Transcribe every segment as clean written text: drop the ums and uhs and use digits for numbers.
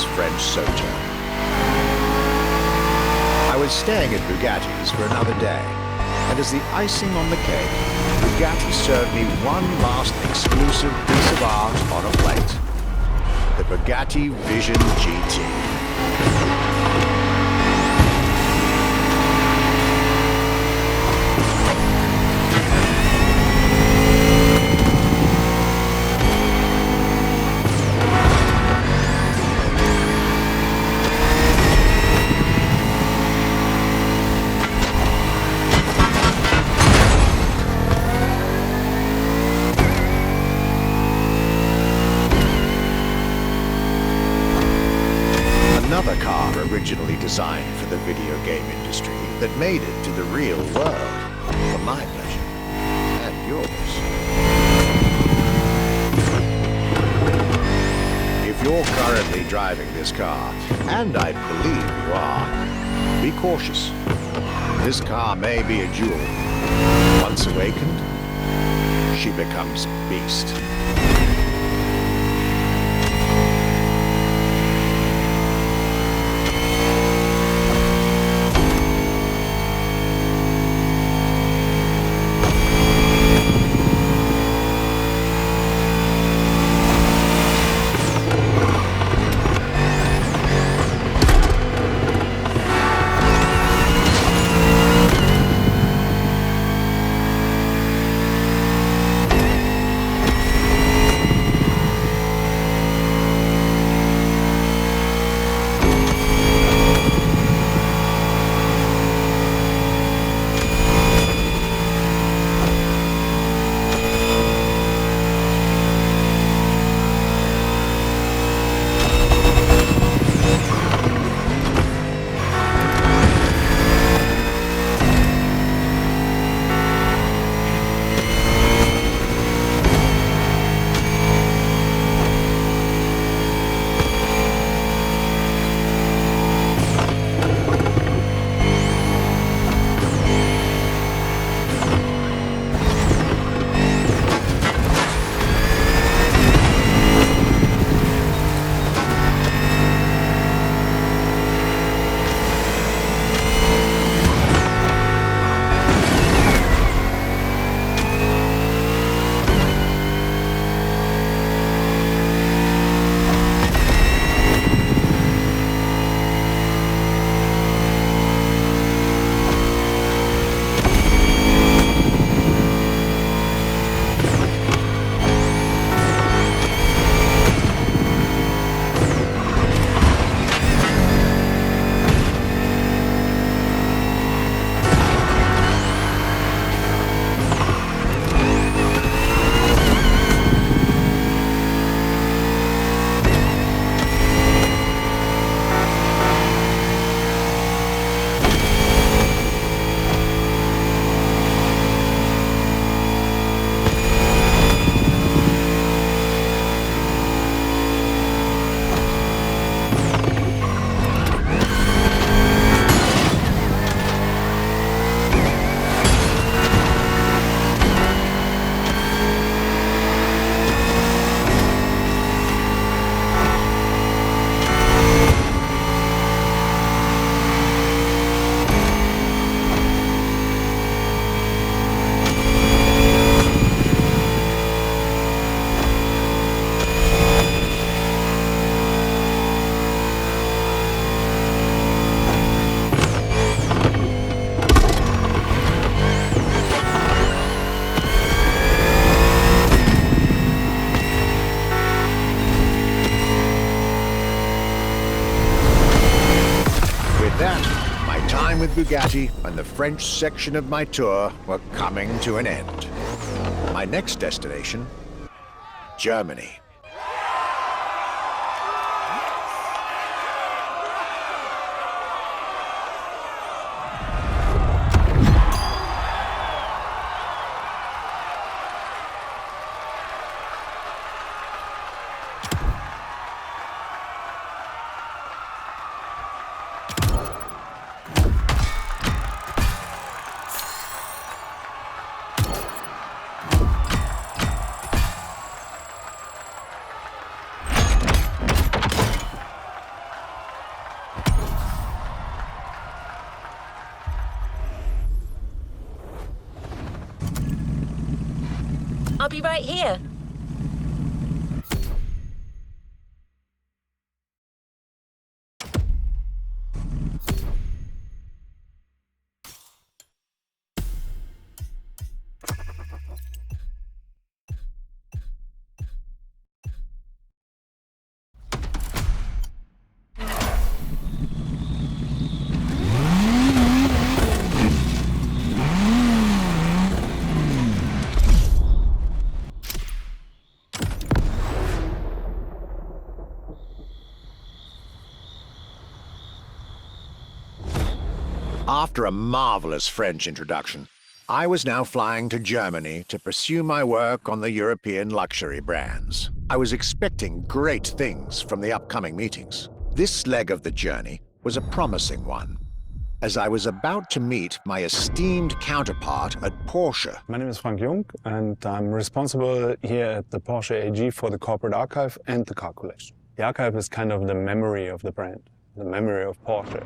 this French sojourn. I was staying at Bugatti's for another day, and as the icing on the cake, Bugatti served me one last exclusive piece of art on a plate. The Bugatti Vision GT. Another car originally designed for the video game industry that made it to the real world, for my pleasure and yours. If you're currently driving this car, and I believe you are, be cautious. This car may be a jewel. Once awakened, she becomes a beast. With Bugatti and the French section of my tour were coming to an end. My next destination, Germany. I'll be right here. After a marvelous French introduction, I was now flying to Germany to pursue my work on the European luxury brands. I was expecting great things from the upcoming meetings. This leg of the journey was a promising one, as I was about to meet my esteemed counterpart at Porsche. My name is Frank Jung, and I'm responsible here at the Porsche AG for the corporate archive and the car collection. The archive is kind of the memory of the brand, the memory of Porsche.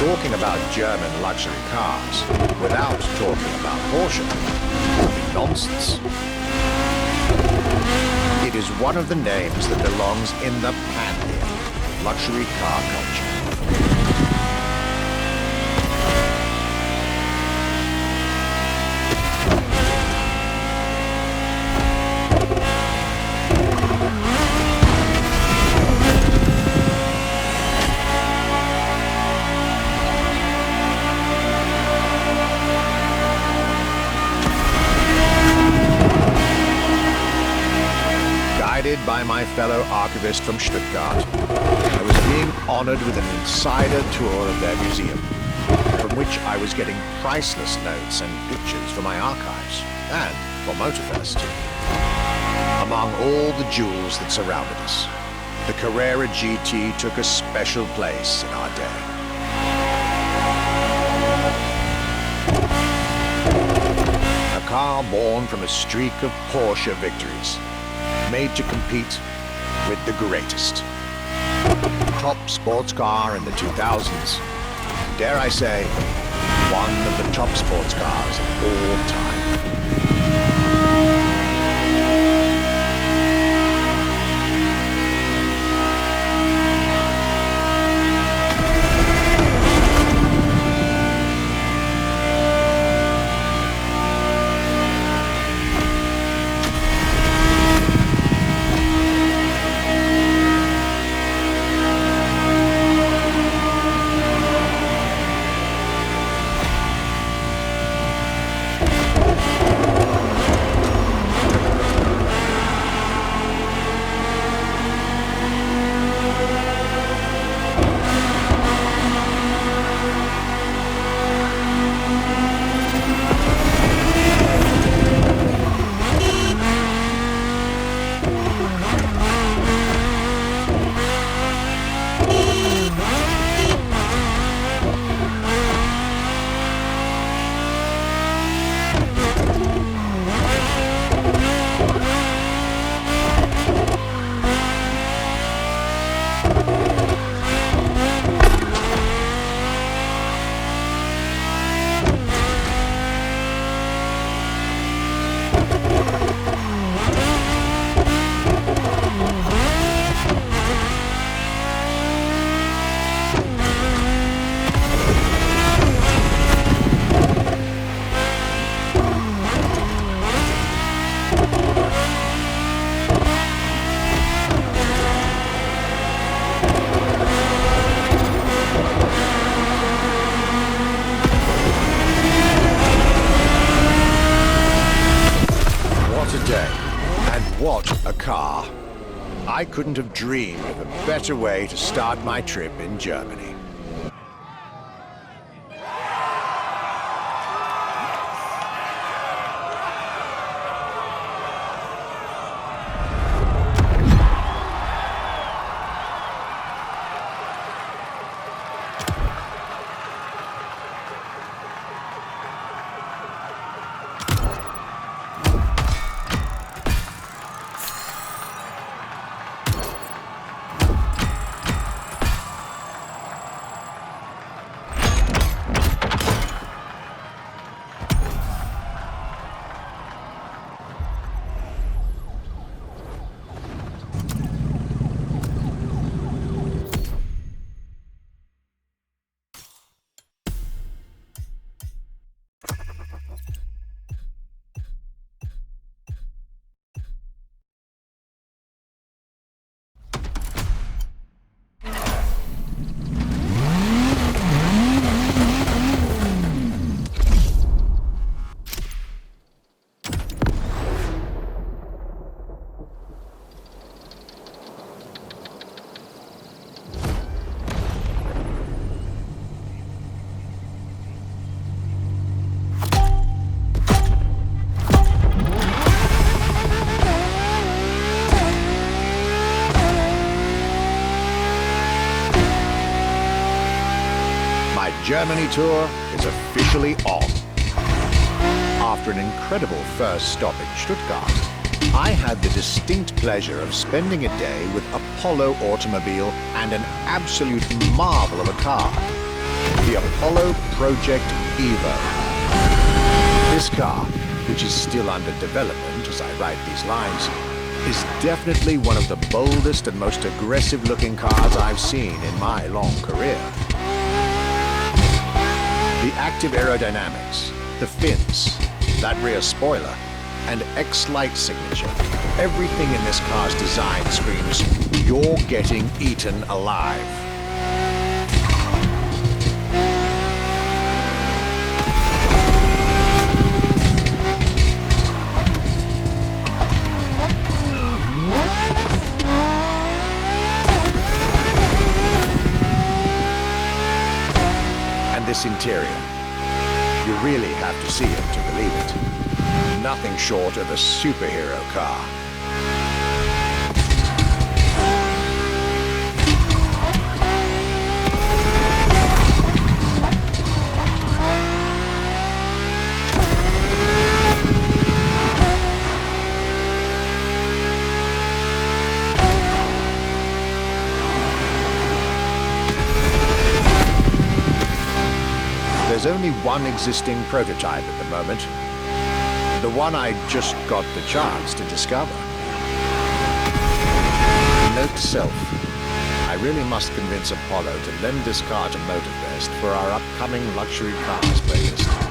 Talking about German luxury cars without talking about Porsche would be nonsense. It is one of the names that belongs in the pantheon of luxury car culture. Guided by my fellow archivist from Stuttgart, I was being honored with an insider tour of their museum, from which I was getting priceless notes and pictures for my archives, and for MOTORFEST. Among all the jewels that surrounded us, the Carrera GT took a special place in our day. A car born from a streak of Porsche victories, made to compete with the greatest. Top sports car in the 2000s. Dare I say, one of the top sports cars of all time. I couldn't have dreamed of a better way to start my trip in Germany. Germany tour is officially on. After an incredible first stop in Stuttgart, I had the distinct pleasure of spending a day with Apollo Automobile and an absolute marvel of a car, the Apollo Project Evo. This car, which is still under development as I write these lines, is definitely one of the boldest and most aggressive-looking cars I've seen in my long career. The active aerodynamics, the fins, that rear spoiler, and X-Light signature, everything in this car's design screams, you're getting eaten alive. This interior, you really have to see it to believe it. Nothing short of a superhero car. There's only one existing prototype at the moment, the one I just got the chance to discover. Note to self, I really must convince Apollo to lend this car to MOTORFEST for our upcoming luxury cars playlist.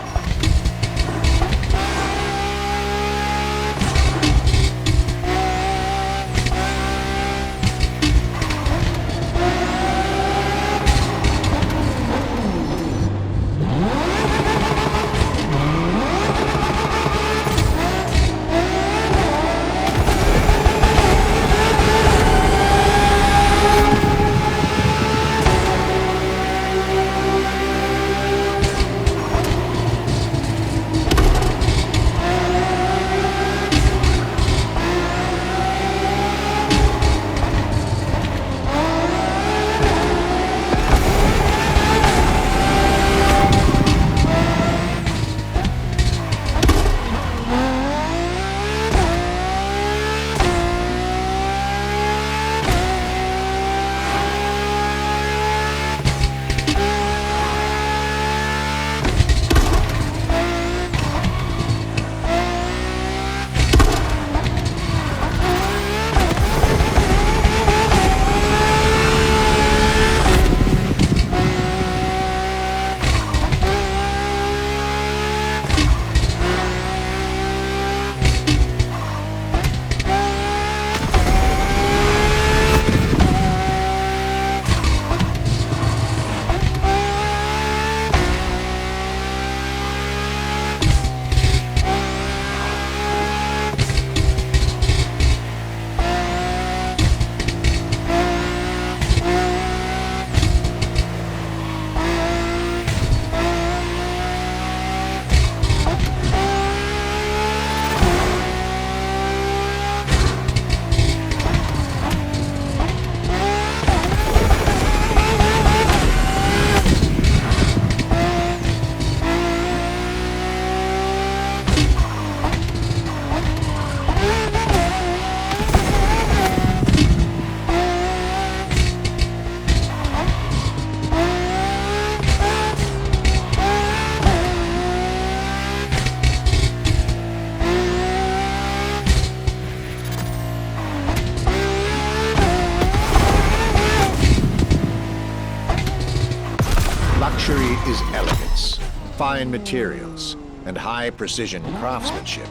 is elegance, fine materials, and high-precision craftsmanship.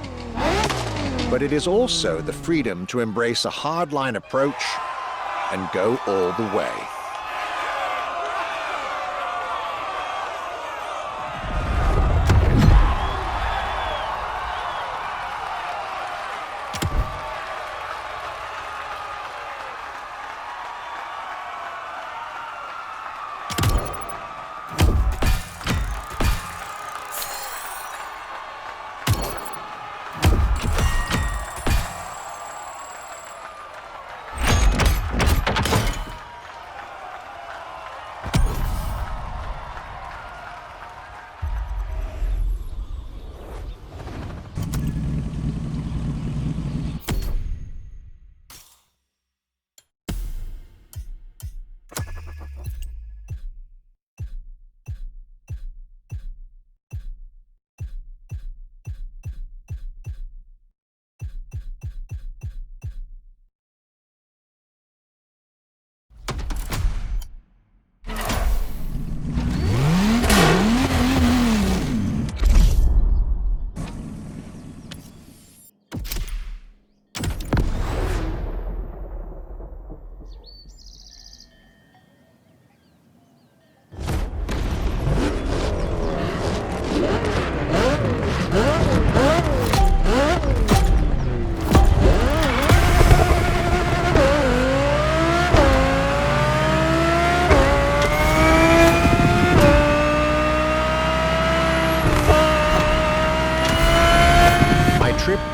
But it is also the freedom to embrace a hardline approach and go all the way.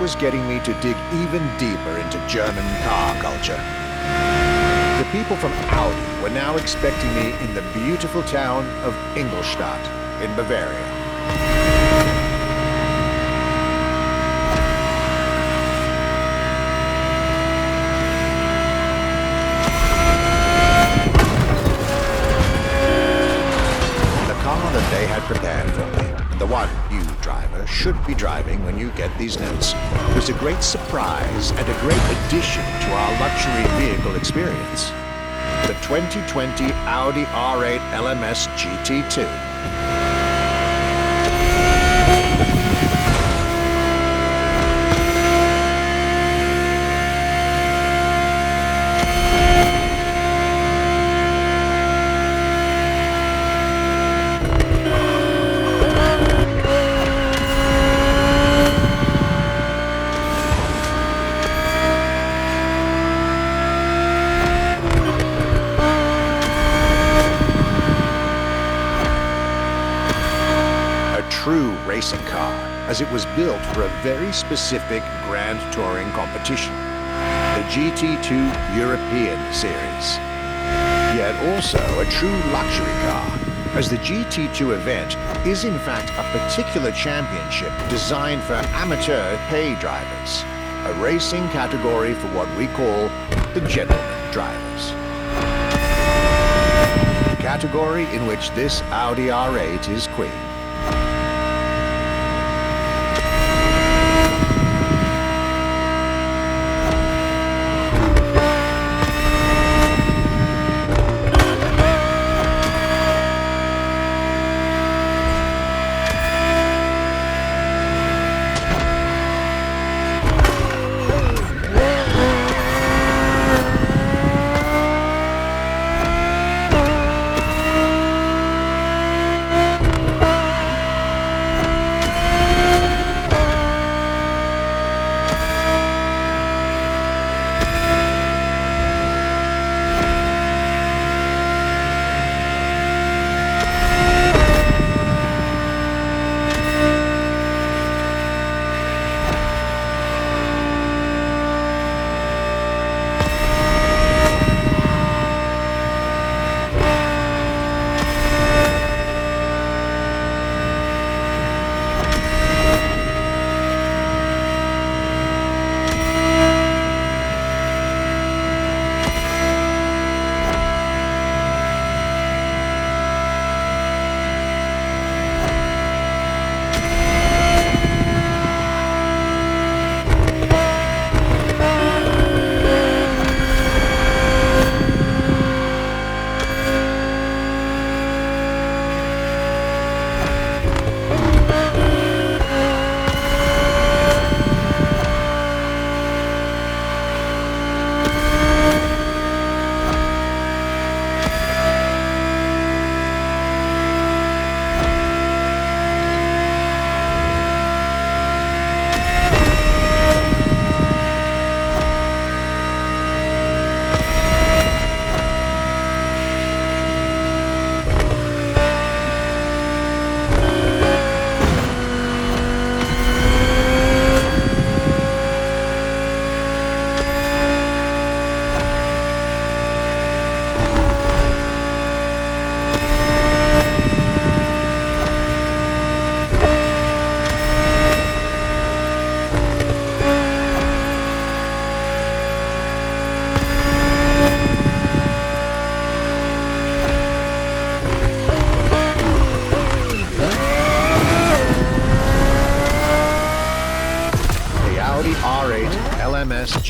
Was getting me to dig even deeper into German car culture. The people from Audi were now expecting me in the beautiful town of Ingolstadt in Bavaria. The car that they had prepared for me, and the one you driver should be driving when you get these notes, was a great surprise and a great addition to our luxury vehicle experience. The 2020 Audi R8 LMS GT2. True racing car, as it was built for a very specific Grand Touring competition, the GT2 European Series. Yet also a true luxury car, as the GT2 event is in fact a particular championship designed for amateur pay drivers, a racing category for what we call the gentleman drivers. A category in which this Audi R8 is queen.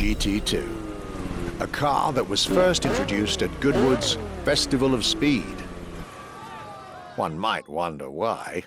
GT2, a car that was first introduced at Goodwood's Festival of Speed. One might wonder why.